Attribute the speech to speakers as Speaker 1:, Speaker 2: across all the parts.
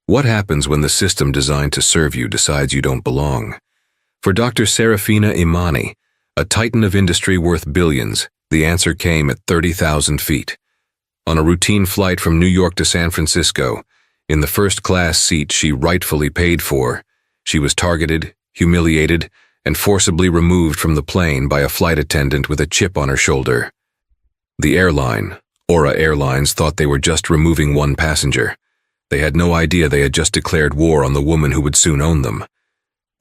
Speaker 1: What happens when the system designed to serve you decides you don't belong? For Dr. Serafina Imani, a titan of industry worth billions, the answer came at 30,000 feet. On a routine flight from New York to San Francisco, in the first-class seat she rightfully paid for, she was targeted, humiliated, and forcibly removed from the plane by a flight attendant with a chip on her shoulder. The airline, Aura Airlines, thought they were just removing one passenger. They had no idea they had just declared war on the woman who would soon own them.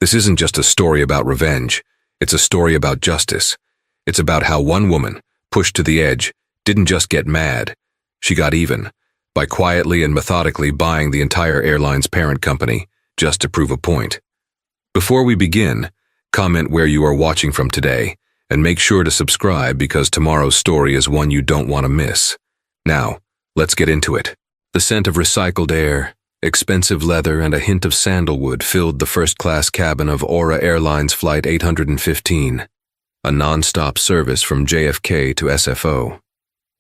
Speaker 1: This isn't just a story about revenge. It's a story about justice. It's about how one woman, pushed to the edge, didn't just get mad. She got even, by quietly and methodically buying the entire airline's parent company, just to prove a point. Before we begin, comment where you are watching from today, and make sure to subscribe because tomorrow's story is one you don't want to miss. Now, let's get into it. The scent of recycled air, expensive leather, and a hint of sandalwood filled the first-class cabin of Aura Airlines Flight 815, a non-stop service from JFK to SFO.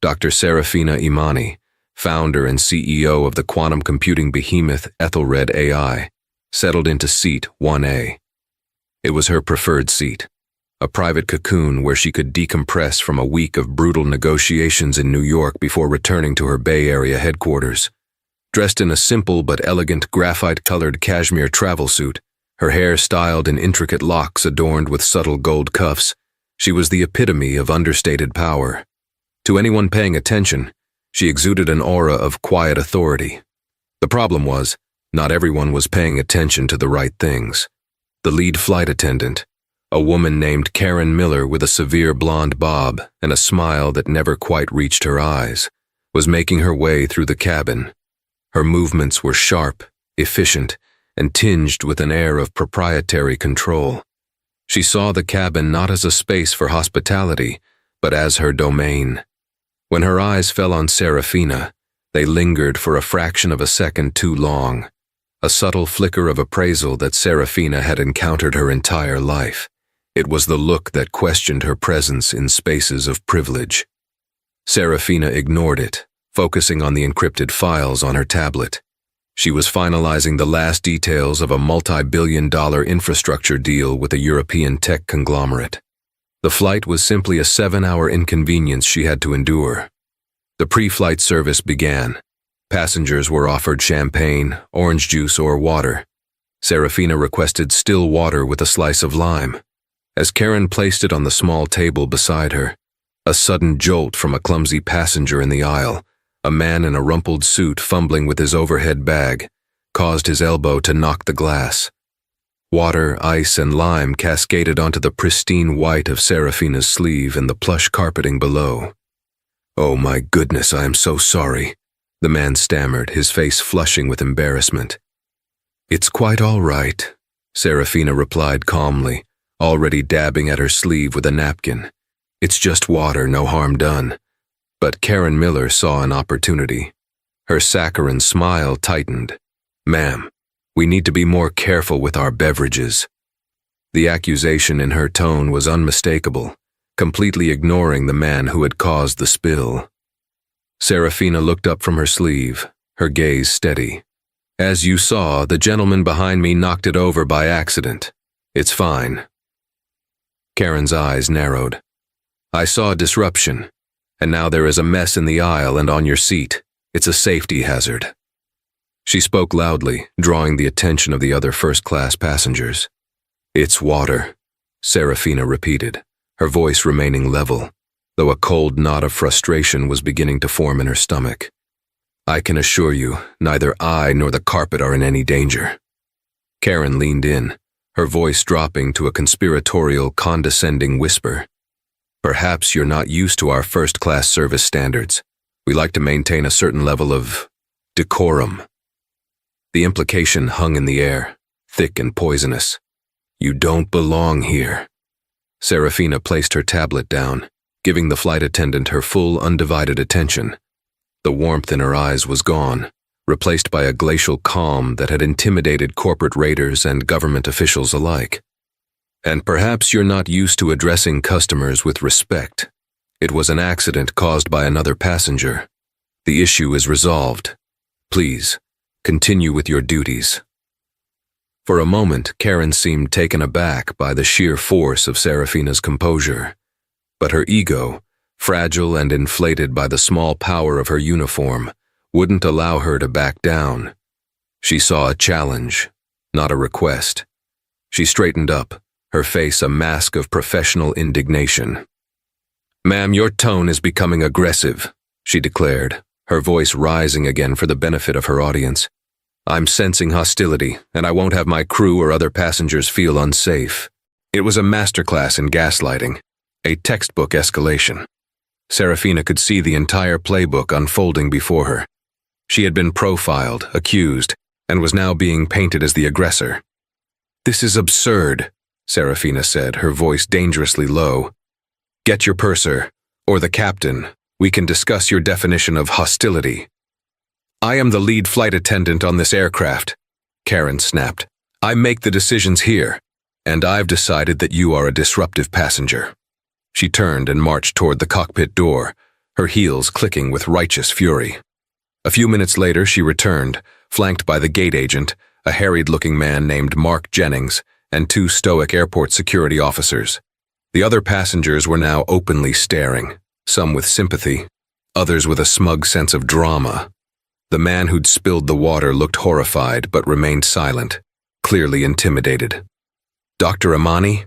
Speaker 1: Dr. Serafina Imani, founder and CEO of the quantum computing behemoth Ethelred AI, settled into seat 1A. It was her preferred seat, a private cocoon where she could decompress from a week of brutal negotiations in New York before returning to her Bay Area headquarters. Dressed in a simple but elegant graphite-colored cashmere travel suit, her hair styled in intricate locks adorned with subtle gold cuffs, she was the epitome of understated power. To anyone paying attention, she exuded an aura of quiet authority. The problem was, not everyone was paying attention to the right things. The lead flight attendant, a woman named Karen Miller with a severe blonde bob and a smile that never quite reached her eyes, was making her way through the cabin. Her movements were sharp, efficient, and tinged with an air of proprietary control. She saw the cabin not as a space for hospitality, but as her domain. When her eyes fell on Serafina, they lingered for a fraction of a second too long, a subtle flicker of appraisal that Serafina had encountered her entire life. It was the look that questioned her presence in spaces of privilege. Serafina ignored it, focusing on the encrypted files on her tablet. She was finalizing the last details of a multi-billion-dollar infrastructure deal with a European tech conglomerate. The flight was simply a 7-hour inconvenience she had to endure. The pre-flight service began. Passengers were offered champagne, orange juice, or water. Serafina requested still water with a slice of lime. As Karen placed it on the small table beside her, a sudden jolt from a clumsy passenger in the aisle, a man in a rumpled suit fumbling with his overhead bag, caused his elbow to knock the glass. Water, ice, and lime cascaded onto the pristine white of Serafina's sleeve and the plush carpeting below. "Oh my goodness, I am so sorry," the man stammered, his face flushing with embarrassment. "It's quite all right," Serafina replied calmly, already dabbing at her sleeve with a napkin. "It's just water, no harm done." But Karen Miller saw an opportunity. Her saccharine smile tightened. "Ma'am, we need to be more careful with our beverages." The accusation in her tone was unmistakable, completely ignoring the man who had caused the spill. Serafina looked up from her sleeve, her gaze steady. "As you saw, the gentleman behind me knocked it over by accident. It's fine." Karen's eyes narrowed. "I saw a disruption, and now there is a mess in the aisle and on your seat. It's a safety hazard." She spoke loudly, drawing the attention of the other first-class passengers. "It's water," Serafina repeated, her voice remaining level, though a cold knot of frustration was beginning to form in her stomach. "I can assure you, neither I nor the carpet are in any danger." Karen leaned in, her voice dropping to a conspiratorial, condescending whisper. "Perhaps you're not used to our first-class service standards. We like to maintain a certain level of decorum." The implication hung in the air, thick and poisonous. "You don't belong here." Serafina placed her tablet down, giving the flight attendant her full, undivided attention. The warmth in her eyes was gone, replaced by a glacial calm that had intimidated corporate raiders and government officials alike. "And perhaps you're not used to addressing customers with respect. It was an accident caused by another passenger. The issue is resolved. Please, Continue with your duties." For a moment, Karen seemed taken aback by the sheer force of Serafina's composure. But her ego, fragile and inflated by the small power of her uniform, wouldn't allow her to back down. She saw a challenge, not a request. She straightened up, her face a mask of professional indignation. "Ma'am, your tone is becoming aggressive," she declared, her voice rising again for the benefit of her audience. "I'm sensing hostility, and I won't have my crew or other passengers feel unsafe." It was a masterclass in gaslighting, a textbook escalation. Serafina could see the entire playbook unfolding before her. She had been profiled, accused, and was now being painted as the aggressor. "This is absurd," Serafina said, her voice dangerously low. "Get your purser, or the captain. We can discuss your definition of hostility." "I am the lead flight attendant on this aircraft," Karen snapped. "I make the decisions here, and I've decided that you are a disruptive passenger." She turned and marched toward the cockpit door, her heels clicking with righteous fury. A few minutes later, she returned, flanked by the gate agent, a harried-looking man named Mark Jennings, and 2 stoic airport security officers. The other passengers were now openly staring, some with sympathy, others with a smug sense of drama. The man who'd spilled the water looked horrified but remained silent, clearly intimidated. "Dr. Imani?"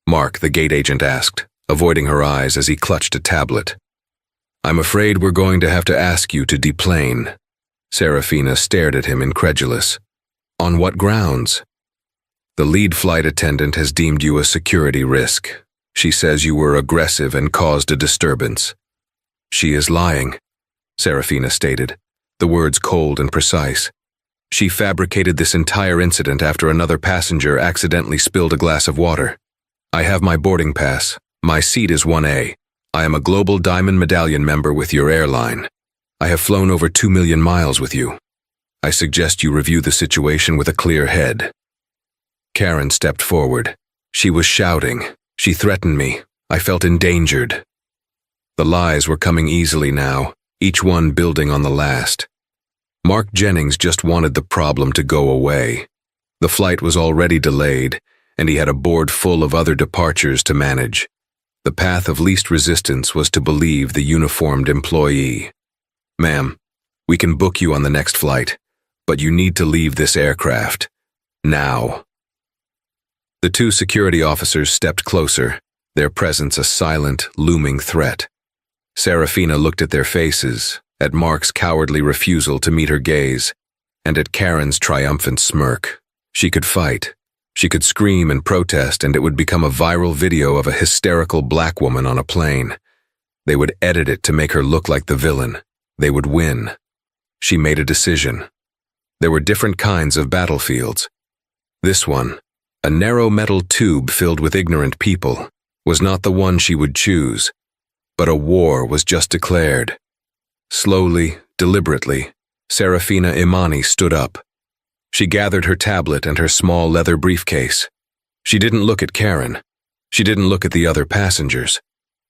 Speaker 1: Mark, the gate agent, asked, avoiding her eyes as he clutched a tablet. "I'm afraid we're going to have to ask you to deplane." Serafina stared at him incredulous. "On what grounds?" "The lead flight attendant has deemed you a security risk. She says you were aggressive and caused a disturbance." "She is lying," Serafina stated, the words cold and precise. "She fabricated this entire incident after another passenger accidentally spilled a glass of water. I have my boarding pass. My seat is 1A. I am a Global Diamond Medallion member with your airline. I have flown over 2 million miles with you. I suggest you review the situation with a clear head." Karen stepped forward. She was shouting. She threatened me. I felt endangered. The lies were coming easily now, each one building on the last. Mark Jennings just wanted the problem to go away. The flight was already delayed, and he had a board full of other departures to manage. The path of least resistance was to believe the uniformed employee. "Ma'am, we can book you on the next flight, but you need to leave this aircraft. Now." The 2 security officers stepped closer, their presence a silent, looming threat. Serafina looked at their faces, at Mark's cowardly refusal to meet her gaze, and at Karen's triumphant smirk. She could fight. She could scream and protest, and it would become a viral video of a hysterical black woman on a plane. They would edit it to make her look like the villain. They would win. She made a decision. There were different kinds of battlefields. This one, a narrow metal tube filled with ignorant people, was not the one she would choose. But a war was just declared. Slowly, deliberately, Serafina Imani stood up. She gathered her tablet and her small leather briefcase. She didn't look at Karen. She didn't look at the other passengers.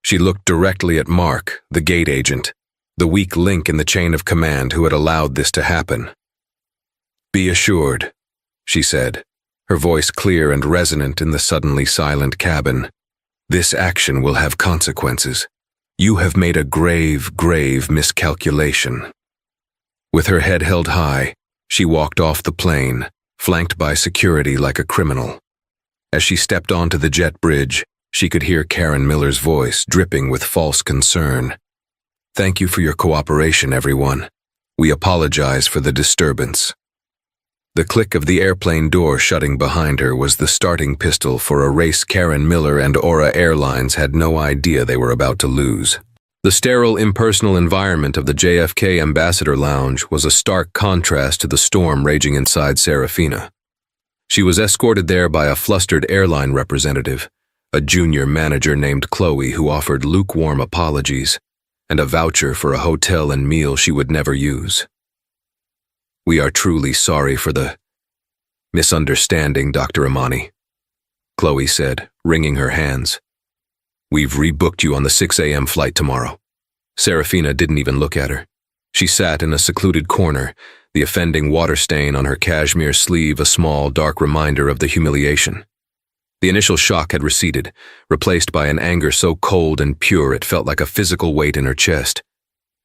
Speaker 1: She looked directly at Mark, the gate agent, the weak link in the chain of command who had allowed this to happen. "Be assured," she said, her voice clear and resonant in the suddenly silent cabin. "This action will have consequences. You have made a grave, grave miscalculation." With her head held high, she walked off the plane, flanked by security like a criminal. As she stepped onto the jet bridge, she could hear Karen Miller's voice dripping with false concern. "Thank you for your cooperation, everyone. We apologize for the disturbance." The click of the airplane door shutting behind her was the starting pistol for a race Karen Miller and Aura Airlines had no idea they were about to lose. The sterile, impersonal environment of the JFK Ambassador Lounge was a stark contrast to the storm raging inside Serafina. She was escorted there by a flustered airline representative, a junior manager named Chloe who offered lukewarm apologies, and a voucher for a hotel and meal she would never use. "We are truly sorry for the misunderstanding, Dr. Imani," Chloe said, wringing her hands. "We've rebooked you on the 6 a.m. flight tomorrow." Serafina didn't even look at her. She sat in a secluded corner, the offending water stain on her cashmere sleeve a small, dark reminder of the humiliation. The initial shock had receded, replaced by an anger so cold and pure it felt like a physical weight in her chest.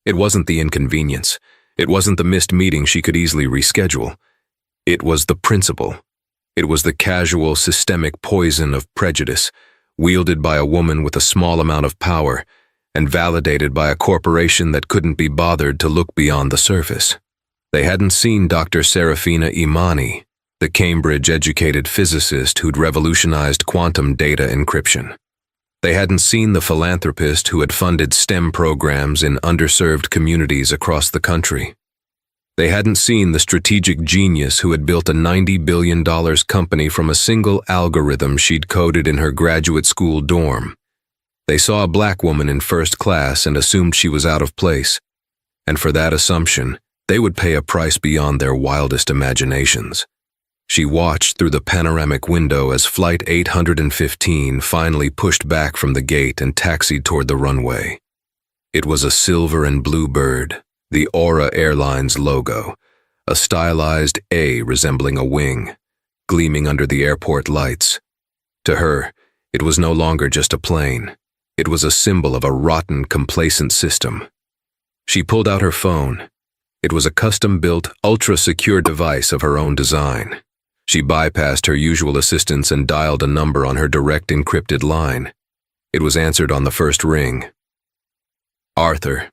Speaker 1: It wasn't the inconvenience. It wasn't the missed meeting she could easily reschedule. It was the principle. It was the casual, systemic poison of prejudice, wielded by a woman with a small amount of power, and validated by a corporation that couldn't be bothered to look beyond the surface. They hadn't seen Dr. Serafina Imani, the Cambridge-educated physicist who'd revolutionized quantum data encryption. They hadn't seen the philanthropist who had funded STEM programs in underserved communities across the country. They hadn't seen the strategic genius who had built a $90 billion company from a single algorithm she'd coded in her graduate school dorm. They saw a black woman in first class and assumed she was out of place. And for that assumption, they would pay a price beyond their wildest imaginations. She watched through the panoramic window as Flight 815 finally pushed back from the gate and taxied toward the runway. It was a silver and blue bird, the Aura Airline's logo, a stylized A resembling a wing, gleaming under the airport lights. To her, it was no longer just a plane. It was a symbol of a rotten, complacent system. She pulled out her phone. It was a custom-built, ultra-secure device of her own design. She bypassed her usual assistants and dialed a number on her direct encrypted line. It was answered on the first ring. Arthur.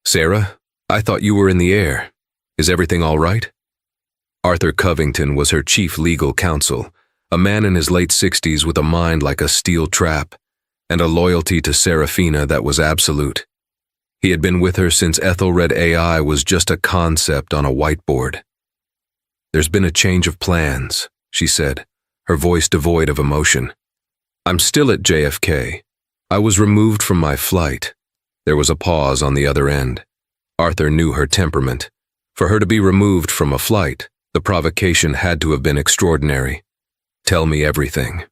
Speaker 1: Sarah, I thought you were in the air. Is everything all right? Arthur Covington was her chief legal counsel, a man in his late 60s with a mind like a steel trap, and a loyalty to Serafina that was absolute. He had been with her since Ethelred AI was just a concept on a whiteboard. There's been a change of plans, she said, her voice devoid of emotion. I'm still at JFK. I was removed from my flight. There was a pause on the other end. Arthur knew her temperament. For her to be removed from a flight, the provocation had to have been extraordinary. Tell me everything.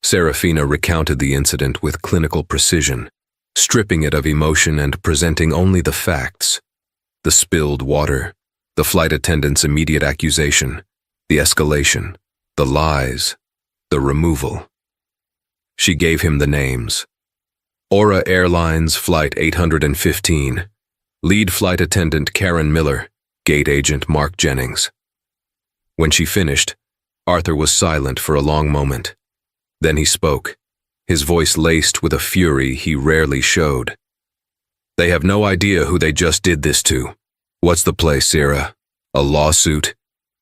Speaker 1: Serafina recounted the incident with clinical precision, stripping it of emotion and presenting only the facts. The spilled water, the flight attendant's immediate accusation, the escalation, the lies, the removal. She gave him the names. Aura Airlines Flight 815, lead flight attendant Karen Miller, gate agent Mark Jennings. When she finished, Arthur was silent for a long moment. Then he spoke, his voice laced with a fury he rarely showed. They have no idea who they just did this to. What's the play, Sarah? A lawsuit?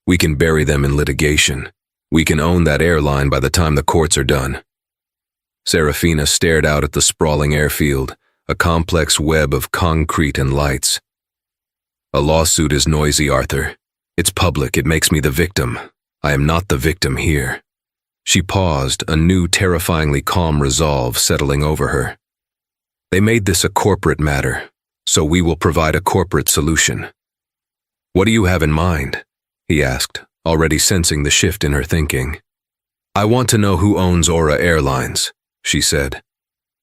Speaker 1: We can bury them in litigation. We can own that airline by the time the courts are done. Serafina stared out at the sprawling airfield, a complex web of concrete and lights. A lawsuit is noisy, Arthur. It's public, it makes me the victim. I am not the victim here. She paused, a new terrifyingly calm resolve settling over her. They made this a corporate matter, so we will provide a corporate solution. What do you have in mind? He asked, already sensing the shift in her thinking. I want to know who owns Aura Airlines, she said.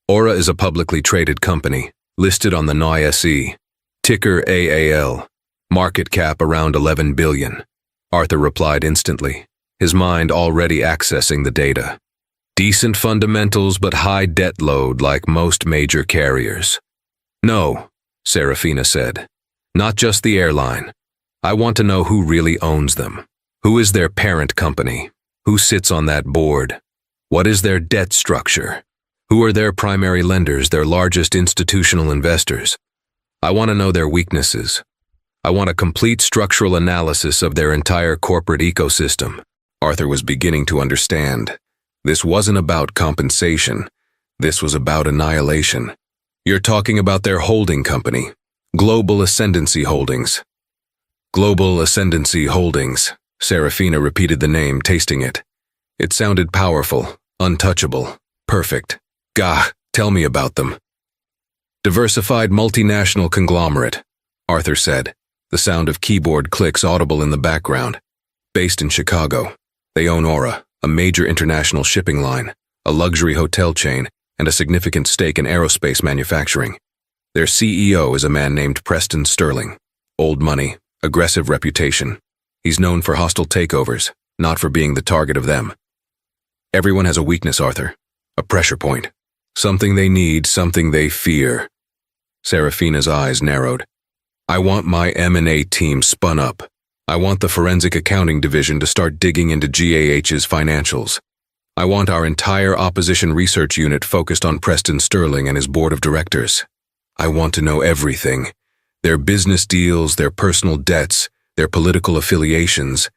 Speaker 1: Aura is a publicly traded company, listed on the NYSE, ticker AAL, market cap around 11 billion. Arthur replied instantly, his mind already accessing the data. Decent fundamentals but high debt load like most major carriers. No, Serafina said. Not just the airline. I want to know who really owns them. Who is their parent company? Who sits on that board? What is their debt structure? Who are their primary lenders, their largest institutional investors? I want to know their weaknesses. I want a complete structural analysis of their entire corporate ecosystem. Arthur was beginning to understand. This wasn't about compensation. This was about annihilation. You're talking about their holding company, Global Ascendancy Holdings. Global Ascendancy Holdings. Serafina repeated the name, tasting it. It sounded powerful, untouchable, perfect. Gah, tell me about them. Diversified multinational conglomerate, Arthur said, the sound of keyboard clicks audible in the background. Based in Chicago, they own Aura, a major international shipping line, a luxury hotel chain, and a significant stake in aerospace manufacturing. Their CEO is a man named Preston Sterling. Old money, aggressive reputation. He's known for hostile takeovers, not for being the target of them. Everyone has a weakness, Arthur. A pressure point. Something they need, something they fear. Serafina's eyes narrowed. I want my M&A team spun up. I want the forensic accounting division to start digging into GAH's financials. I want our entire opposition research unit focused on Preston Sterling and his board of directors. I want to know everything. Their business deals, their personal debts, their political affiliations,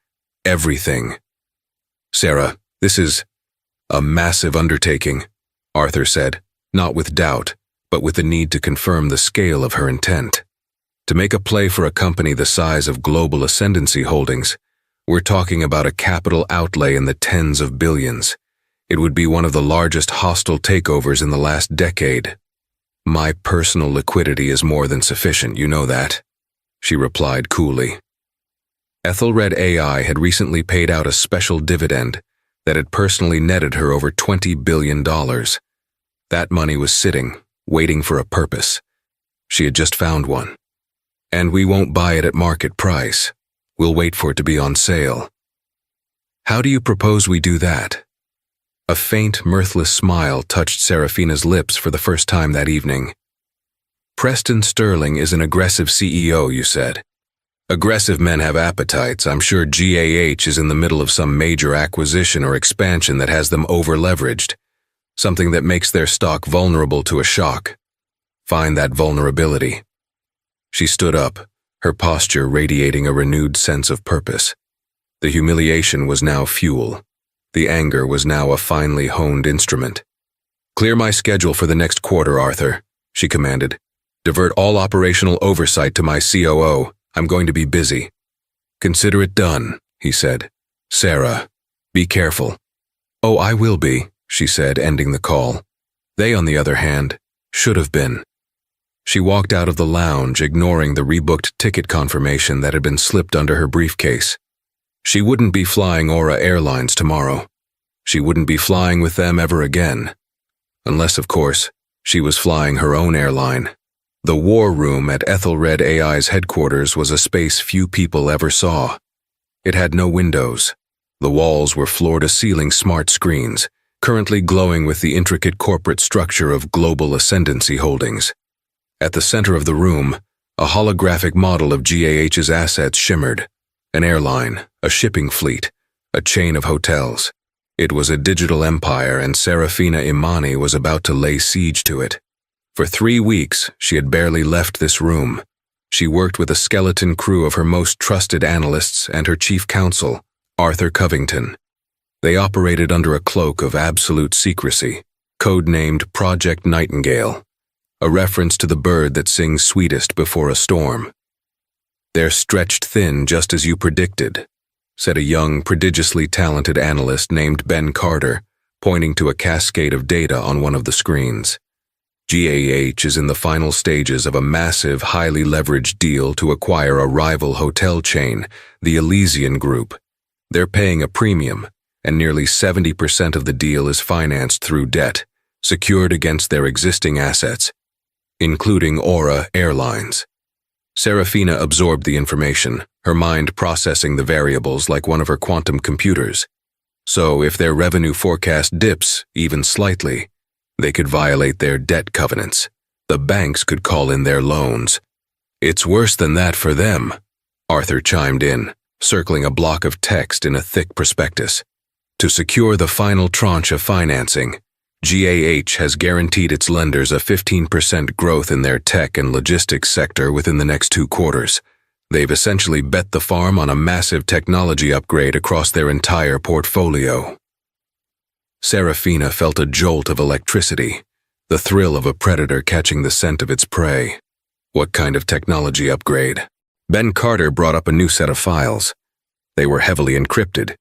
Speaker 1: everything. Sarah, this is a massive undertaking, Arthur said, not with doubt, but with the need to confirm the scale of her intent. To make a play for a company the size of Global Ascendancy Holdings, we're talking about a capital outlay in the tens of billions. It would be one of the largest hostile takeovers in the last decade. My personal liquidity is more than sufficient, you know that, she replied coolly. Ethelred AI had recently paid out a special dividend that had personally netted her over $20 billion. That money was sitting, waiting for a purpose. She had just found one. And we won't buy it at market price. We'll wait for it to be on sale. How do you propose we do that? A faint, mirthless smile touched Serafina's lips for the first time that evening. Preston Sterling is an aggressive CEO, you said. Aggressive men have appetites. I'm sure GAH is in the middle of some major acquisition or expansion that has them over-leveraged, something that makes their stock vulnerable to a shock. Find that vulnerability. She stood up, her posture radiating a renewed sense of purpose. The humiliation was now fuel. The anger was now a finely honed instrument. Clear my schedule for the next quarter, Arthur, she commanded. Divert all operational oversight to my COO. I'm going to be busy. Consider it done, he said. Sarah, be careful. Oh, I will be, she said, ending the call. They, on the other hand, should have been. She walked out of the lounge, ignoring the rebooked ticket confirmation that had been slipped under her briefcase. She wouldn't be flying Aura Airlines tomorrow. She wouldn't be flying with them ever again. Unless, of course, she was flying her own airline. The war room at Ethelred AI's headquarters was a space few people ever saw. It had no windows. The walls were floor-to-ceiling smart screens, currently glowing with the intricate corporate structure of Global Ascendancy Holdings. At the center of the room, a holographic model of GAH's assets shimmered. An airline, a shipping fleet, a chain of hotels. It was a digital empire, and Serafina Imani was about to lay siege to it. For 3 weeks, she had barely left this room. She worked with a skeleton crew of her most trusted analysts and her chief counsel, Arthur Covington. They operated under a cloak of absolute secrecy, codenamed Project Nightingale, a reference to the bird that sings sweetest before a storm. They're stretched thin just as you predicted, said a young, prodigiously talented analyst named Ben Carter, pointing to a cascade of data on one of the screens. GAH is in the final stages of a massive, highly leveraged deal to acquire a rival hotel chain, the Elysian Group. They're paying a premium, and nearly 70% of the deal is financed through debt, secured against their existing assets, including Aura Airlines. Serafina absorbed the information, her mind processing the variables like one of her quantum computers. So if their revenue forecast dips, even slightly, they could violate their debt covenants. The banks could call in their loans. It's worse than that for them, Arthur chimed in, circling a block of text in a thick prospectus. To secure the final tranche of financing, GAH has guaranteed its lenders a 15% growth in their tech and logistics sector within the next 2 quarters. They've essentially bet the farm on a massive technology upgrade across their entire portfolio. Serafina felt a jolt of electricity, the thrill of a predator catching the scent of its prey. What kind of technology upgrade? Ben Carter brought up a new set of files. They were heavily encrypted,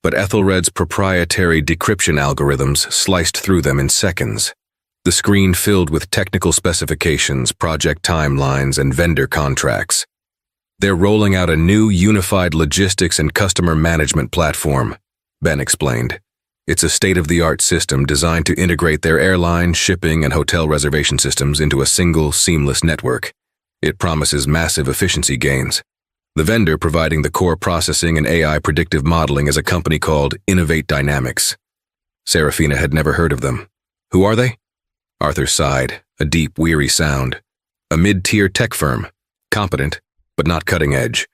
Speaker 1: but Ethelred's proprietary decryption algorithms sliced through them in seconds. The screen filled with technical specifications, project timelines, and vendor contracts. They're rolling out a new unified logistics and customer management platform, Ben explained. It's a state-of-the-art system designed to integrate their airline, shipping, and hotel reservation systems into a single, seamless network. It promises massive efficiency gains. The vendor providing the core processing and AI predictive modeling is a company called Innovate Dynamics. Serafina had never heard of them. Who are they? Arthur sighed, a deep, weary sound. A mid-tier tech firm, competent, but not cutting edge.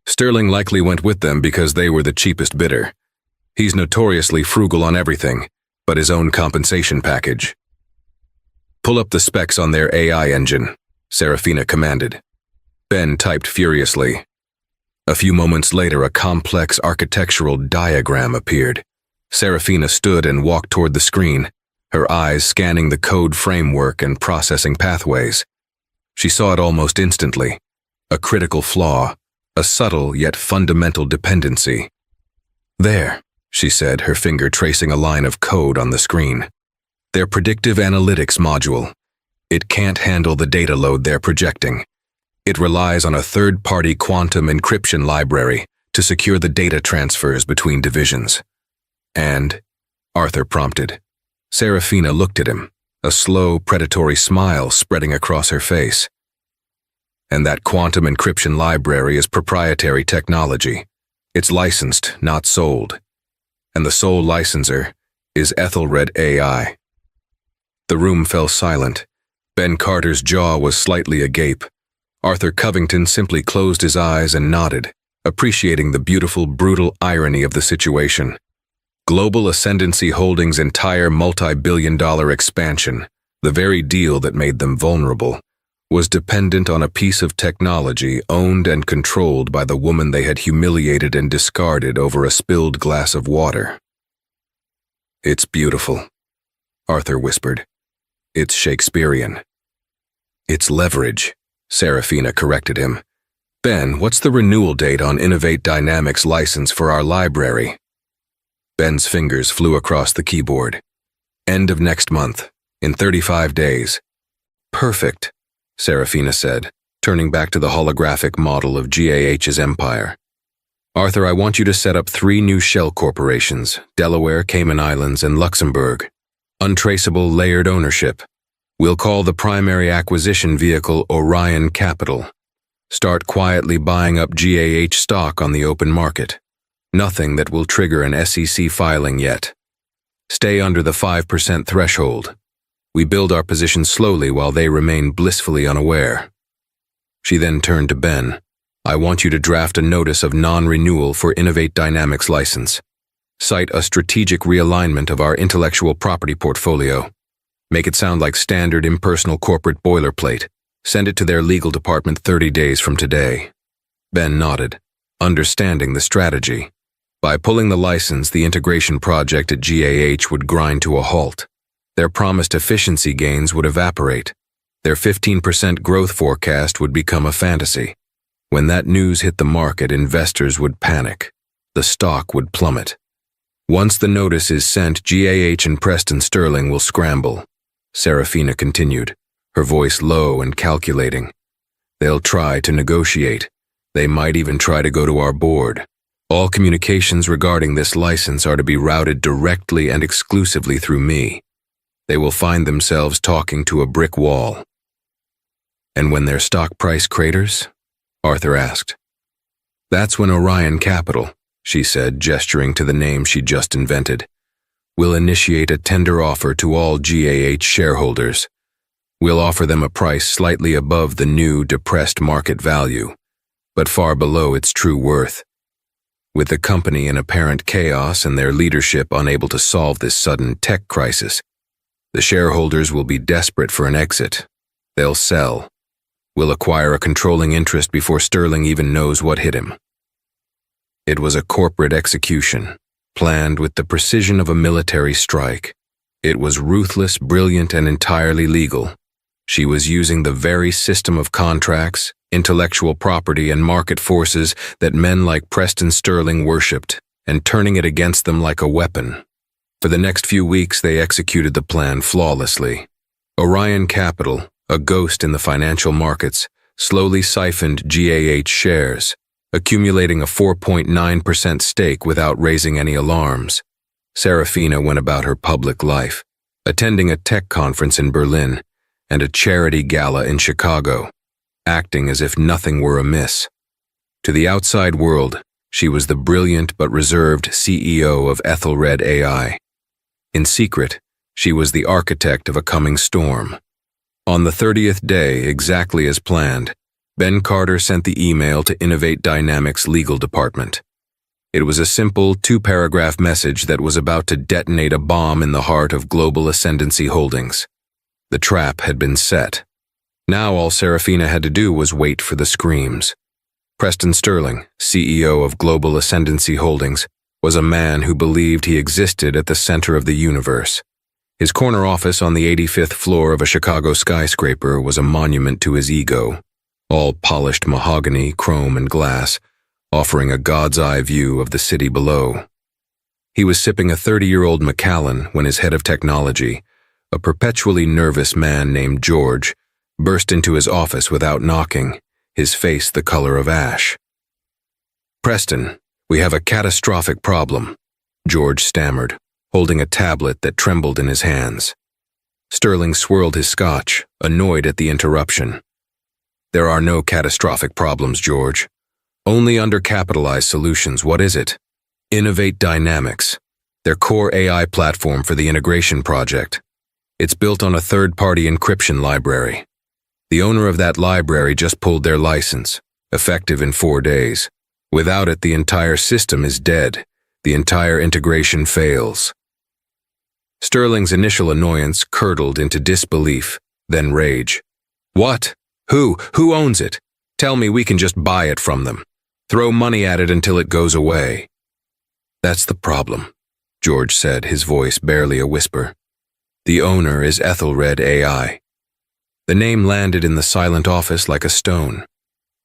Speaker 1: Sterling likely went with them because they were the cheapest bidder. He's notoriously frugal on everything, but his own compensation package. Pull up the specs on their AI engine, Serafina commanded. Ben typed furiously. A few moments later, a complex architectural diagram appeared. Serafina stood and walked toward the screen, her eyes scanning the code framework and processing pathways. She saw it almost instantly. A critical flaw, a subtle yet fundamental dependency. There, she said, her finger tracing a line of code on the screen. Their predictive analytics module. It can't handle the data load they're projecting. It relies on a third-party quantum encryption library to secure the data transfers between divisions. And, Arthur prompted. Serafina looked at him, a slow, predatory smile spreading across her face. And that quantum encryption library is proprietary technology. It's licensed, not sold. And the sole licensor is Ethelred AI. The room fell silent. Ben Carter's jaw was slightly agape. Arthur Covington simply closed his eyes and nodded, appreciating the beautiful, brutal irony of the situation. Global Ascendancy Holdings' entire multi-billion-dollar expansion, the very deal that made them vulnerable, was dependent on a piece of technology owned and controlled by the woman they had humiliated and discarded over a spilled glass of water. "It's beautiful," Arthur whispered. "It's Shakespearean." "It's leverage," Serafina corrected him. "Ben, what's the renewal date on Innovate Dynamics' license for our library?" Ben's fingers flew across the keyboard. "End of next month, in 35 days. "Perfect," Serafina said, turning back to the holographic model of GAH's empire. "Arthur, I want you to set up 3 new shell corporations, Delaware, Cayman Islands, and Luxembourg. Untraceable layered ownership. We'll call the primary acquisition vehicle Orion Capital. Start quietly buying up GAH stock on the open market. Nothing that will trigger an SEC filing yet. Stay under the 5% threshold. We build our position slowly while they remain blissfully unaware." She then turned to Ben. "I want you to draft a notice of non-renewal for Innovate Dynamics license. Cite a strategic realignment of our intellectual property portfolio. Make it sound like standard impersonal corporate boilerplate. Send it to their legal department 30 days from today." Ben nodded, understanding the strategy. By pulling the license, the integration project at GAH would grind to a halt. Their promised efficiency gains would evaporate. Their 15% growth forecast would become a fantasy. When that news hit the market, investors would panic. The stock would plummet. Once the notice is sent, GAH and Preston Sterling will scramble. Serafina continued, her voice low and calculating. "They'll try to negotiate. They might even try to go to our board. All communications regarding this license are to be routed directly and exclusively through me. They will find themselves talking to a brick wall." "And when their stock price craters?" Arthur asked. "That's when Orion Capital," she said, gesturing to the name she'd just invented, "will initiate a tender offer to all GAH shareholders. We'll offer them a price slightly above the new, depressed market value, but far below its true worth. With the company in apparent chaos and their leadership unable to solve this sudden tech crisis, the shareholders will be desperate for an exit. They'll sell. We'll acquire a controlling interest before Sterling even knows what hit him." It was a corporate execution, planned with the precision of a military strike. It was ruthless, brilliant, and entirely legal. She was using the very system of contracts, intellectual property, and market forces that men like Preston Sterling worshipped, and turning it against them like a weapon. For the next few weeks, they executed the plan flawlessly. Orion Capital, a ghost in the financial markets, slowly siphoned GAH shares, accumulating a 4.9% stake without raising any alarms. Serafina went about her public life, attending a tech conference in Berlin and a charity gala in Chicago, acting as if nothing were amiss. To the outside world, she was the brilliant but reserved CEO of Ethelred AI. In secret, she was the architect of a coming storm. On the 30th day, exactly as planned, Ben Carter sent the email to Innovate Dynamics' legal department. It was a simple 2-paragraph message that was about to detonate a bomb in the heart of Global Ascendancy Holdings. The trap had been set. Now all Serafina had to do was wait for the screams. Preston Sterling, CEO of Global Ascendancy Holdings, was a man who believed he existed at the center of the universe. His corner office on the 85th floor of a Chicago skyscraper was a monument to his ego, all polished mahogany, chrome, and glass, offering a god's-eye view of the city below. He was sipping a 30-year-old Macallan when his head of technology, a perpetually nervous man named George, burst into his office without knocking, his face the color of ash. "Preston, we have a catastrophic problem," George stammered, holding a tablet that trembled in his hands. Sterling swirled his scotch, annoyed at the interruption. "There are no catastrophic problems, George. Only undercapitalized solutions. What is it?" "Innovate Dynamics, their core AI platform for the integration project. It's built on a third-party encryption library. The owner of that library just pulled their license, effective in 4 days. Without it, the entire system is dead. The entire integration fails." Sterling's initial annoyance curdled into disbelief, then rage. "What? Who owns it? Tell me we can just buy it from them. Throw money at it until it goes away." "That's the problem," George said, his voice barely a whisper. "The owner is Ethelred AI." The name landed in the silent office like a stone.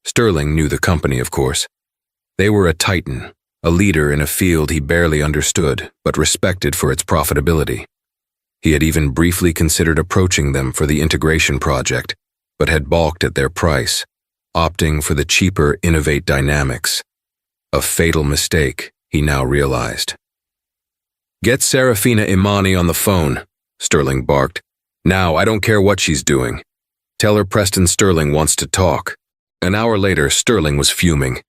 Speaker 1: Sterling knew the company, of course. They were a titan, a leader in a field he barely understood, but respected for its profitability. He had even briefly considered approaching them for the integration project, but had balked at their price, opting for the cheaper Innovate Dynamics. A fatal mistake, he now realized. "Get Serafina Imani on the phone," Sterling barked. "Now, I don't care what she's doing. Tell her Preston Sterling wants to talk." An hour later, Sterling was fuming.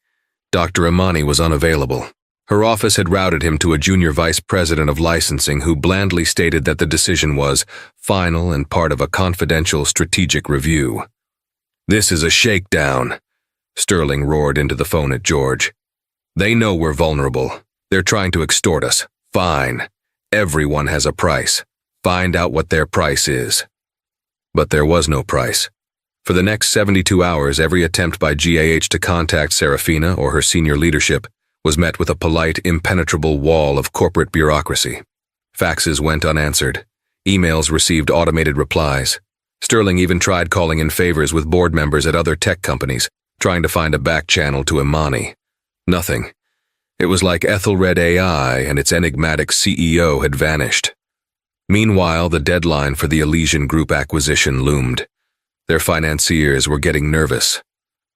Speaker 1: Dr. Imani was unavailable. Her office had routed him to a junior vice president of licensing who blandly stated that the decision was final and part of a confidential strategic review. "This is a shakedown," Sterling roared into the phone at George. "They know we're vulnerable. They're trying to extort us. Fine. Everyone has a price. Find out what their price is." But there was no price. For the next 72 hours, every attempt by GAH to contact Serafina or her senior leadership was met with a polite, impenetrable wall of corporate bureaucracy. Faxes went unanswered. Emails received automated replies. Sterling even tried calling in favors with board members at other tech companies, trying to find a back channel to Imani. Nothing. It was like Ethelred AI and its enigmatic CEO had vanished. Meanwhile, the deadline for the Elysian Group acquisition loomed. Their financiers were getting nervous.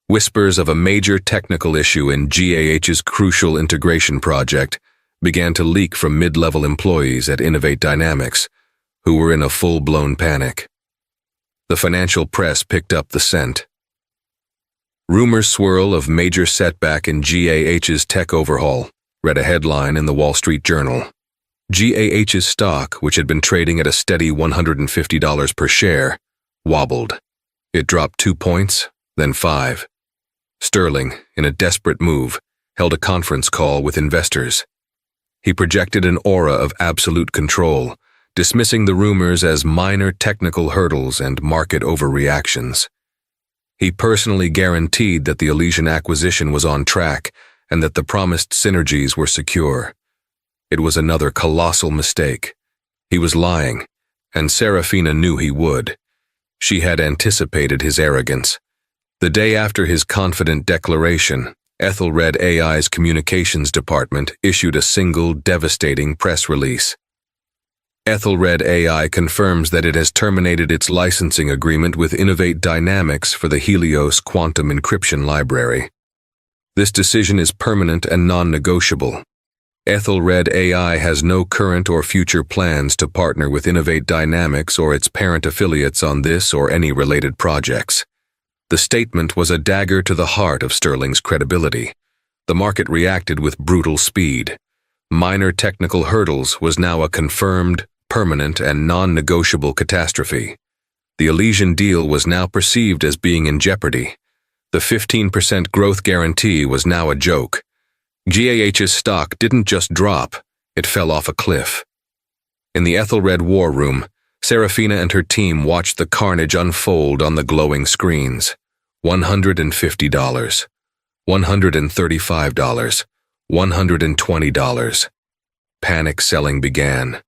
Speaker 1: Whispers of a major technical issue in GAH's crucial integration project began to leak from mid-level employees at Innovate Dynamics, who were in a full-blown panic. The financial press picked up the scent. "Rumors swirl of major setback in GAH's tech overhaul," read a headline in the Wall Street Journal. GAH's stock, which had been trading at a steady $150 per share, wobbled. It dropped 2 points, then 5. Sterling, in a desperate move, held a conference call with investors. He projected an aura of absolute control, dismissing the rumors as minor technical hurdles and market overreactions. He personally guaranteed that the Elysian acquisition was on track and that the promised synergies were secure. It was another colossal mistake. He was lying, and Serafina knew he would. She had anticipated his arrogance. The day after his confident declaration, Ethelred AI's communications department issued a single, devastating press release. Ethelred AI confirms that it has terminated its licensing agreement with Innovate Dynamics for the Helios quantum encryption library. This decision is permanent and non-negotiable. Ethelred AI has no current or future plans to partner with Innovate Dynamics or its parent affiliates on this or any related projects. The statement was a dagger to the heart of Sterling's credibility. The market reacted with brutal speed. Minor technical hurdles was now a confirmed, permanent, and non-negotiable catastrophe. The Elysian deal was now perceived as being in jeopardy. The 15% growth guarantee was now a joke. GAH's stock didn't just drop, it fell off a cliff. In the Ethelred war room, Serafina and her team watched the carnage unfold on the glowing screens. $150, $135, $120. Panic selling began.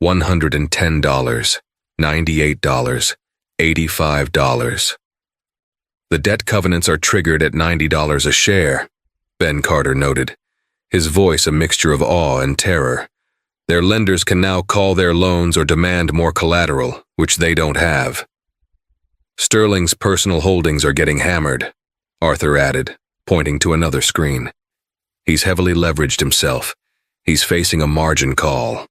Speaker 1: $110, $98, $85. The debt covenants are triggered at $90 a share, Ben Carter noted, his voice a mixture of awe and terror. Their lenders can now call their loans or demand more collateral, which they don't have. Sterling's personal holdings are getting hammered, Arthur added, pointing to another screen. He's heavily leveraged himself. He's facing a margin call.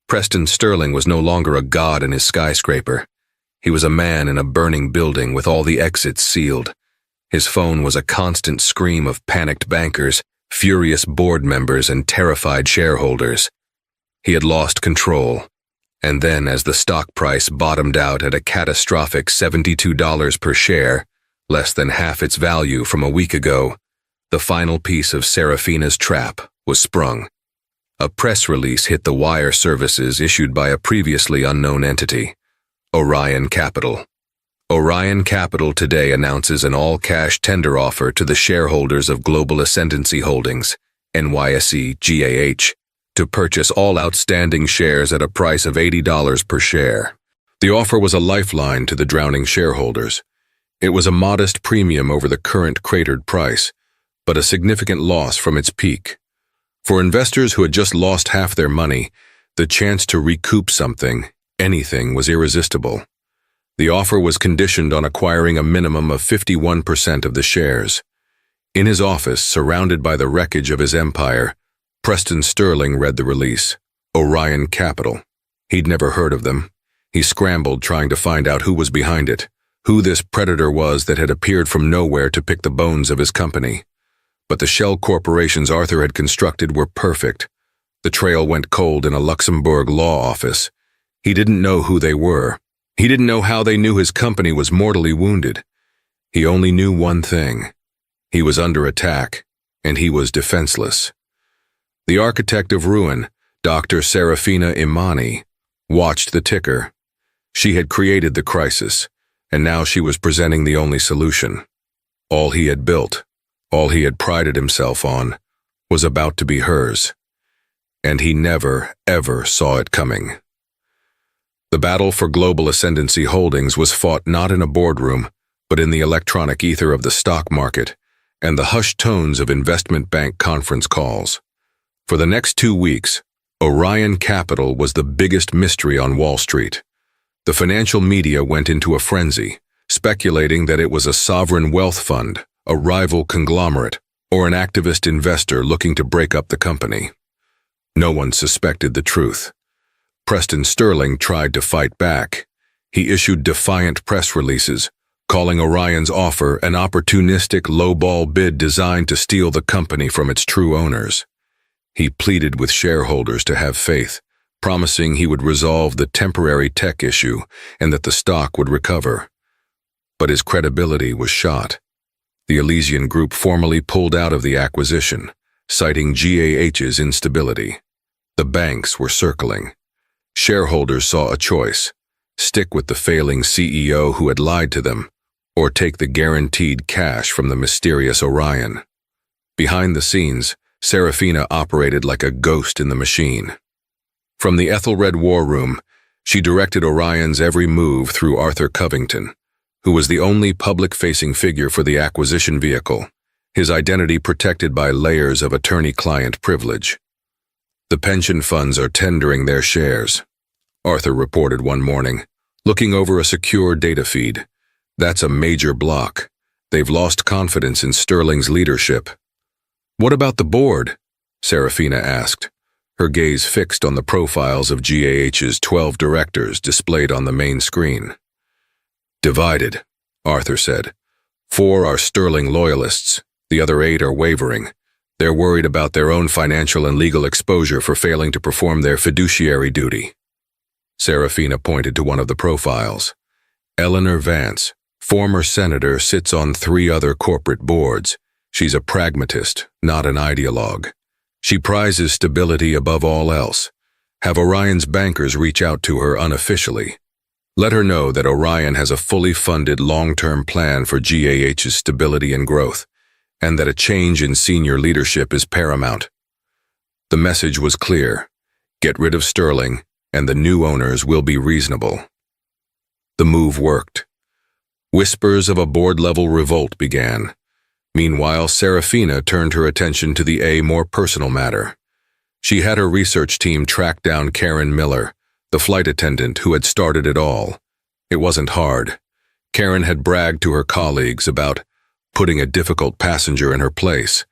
Speaker 1: Preston Sterling was no longer a god in his skyscraper. He was a man in a burning building with all the exits sealed. His phone was a constant scream of panicked bankers, furious board members, and terrified shareholders. He had lost control. And then, as the stock price bottomed out at a catastrophic $72 per share, less than half its value from a week ago, the final piece of Serafina's trap was sprung. A press release hit the wire services issued by a previously unknown entity, Orion Capital. Orion Capital today announces an all-cash tender offer to the shareholders of Global Ascendancy Holdings, NYSE GAH, to purchase all outstanding shares at a price of $80 per share. The offer was a lifeline to the drowning shareholders. It was a modest premium over the current cratered price, but a significant loss from its peak. For investors who had just lost half their money, the chance to recoup something, anything, was irresistible. The offer was conditioned on acquiring a minimum of 51% of the shares. In his office, surrounded by the wreckage of his empire, Preston Sterling read the release. Orion Capital. He'd never heard of them. He scrambled trying to find out who was behind it, who this predator was that had appeared from nowhere to pick the bones of his company. But the shell corporations Arthur had constructed were perfect. The trail went cold in a Luxembourg law office. He didn't know who they were. He didn't know how they knew his company was mortally wounded. He only knew one thing. He was under attack, and he was defenseless. The architect of ruin, Dr. Serafina Imani, watched the ticker. She had created the crisis, and now she was presenting the only solution. All he had built, all he had prided himself on, was about to be hers. And he never, ever saw it coming. The battle for Global Ascendancy Holdings was fought not in a boardroom, but in the electronic ether of the stock market and the hushed tones of investment bank conference calls. For the next 2 weeks, Orion Capital was the biggest mystery on Wall Street. The financial media went into a frenzy, speculating that it was a sovereign wealth fund, a rival conglomerate, or an activist investor looking to break up the company. No one suspected the truth. Preston Sterling tried to fight back. He issued defiant press releases, calling Orion's offer an opportunistic lowball bid designed to steal the company from its true owners. He pleaded with shareholders to have faith, promising he would resolve the temporary tech issue and that the stock would recover. But his credibility was shot. The Elysian Group formally pulled out of the acquisition, citing GAH's instability. The banks were circling. Shareholders saw a choice: stick with the failing CEO who had lied to them, or take the guaranteed cash from the mysterious Orion. Behind the scenes, Serafina operated like a ghost in the machine. From the Ethelred war room, she directed Orion's every move through Arthur Covington, who was the only public-facing figure for the acquisition vehicle, his identity protected by layers of attorney-client privilege. "The pension funds are tendering their shares," Arthur reported one morning, looking over a secure data feed. "That's a major block. They've lost confidence in Sterling's leadership." "What about the board?" Serafina asked, her gaze fixed on the profiles of GAH's 12 directors displayed on the main screen. "Divided," Arthur said. 4 are sterling loyalists. The other 8 are wavering. They're worried about their own financial and legal exposure for failing to perform their fiduciary duty. Serafina pointed to one of the profiles. Eleanor Vance, former senator, sits on 3 other corporate boards. She's a pragmatist, not an ideologue. She prizes stability above all else. Have Orion's bankers reach out to her unofficially. Let her know that Orion has a fully funded long-term plan for GAH's stability and growth, and that a change in senior leadership is paramount. The message was clear. Get rid of Sterling, and the new owners will be reasonable. The move worked. Whispers of a board-level revolt began. Meanwhile, Serafina turned her attention to the more personal matter. She had her research team track down Karen Miller, the flight attendant who had started it all. It wasn't hard. Karen had bragged to her colleagues about putting a difficult passenger in her place.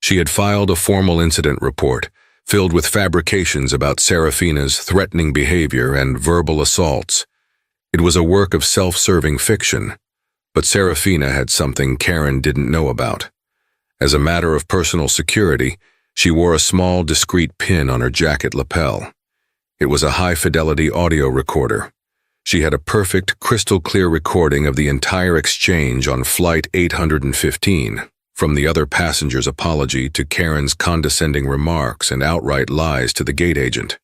Speaker 1: She had filed a formal incident report, filled with fabrications about Serafina's threatening behavior and verbal assaults. It was a work of self-serving fiction, but Serafina had something Karen didn't know about. As a matter of personal security, she wore a small, discreet pin on her jacket lapel. It was a high-fidelity audio recorder. She had a perfect, crystal-clear recording of the entire exchange on Flight 815, from the other passenger's apology to Karen's condescending remarks and outright lies to the gate agent.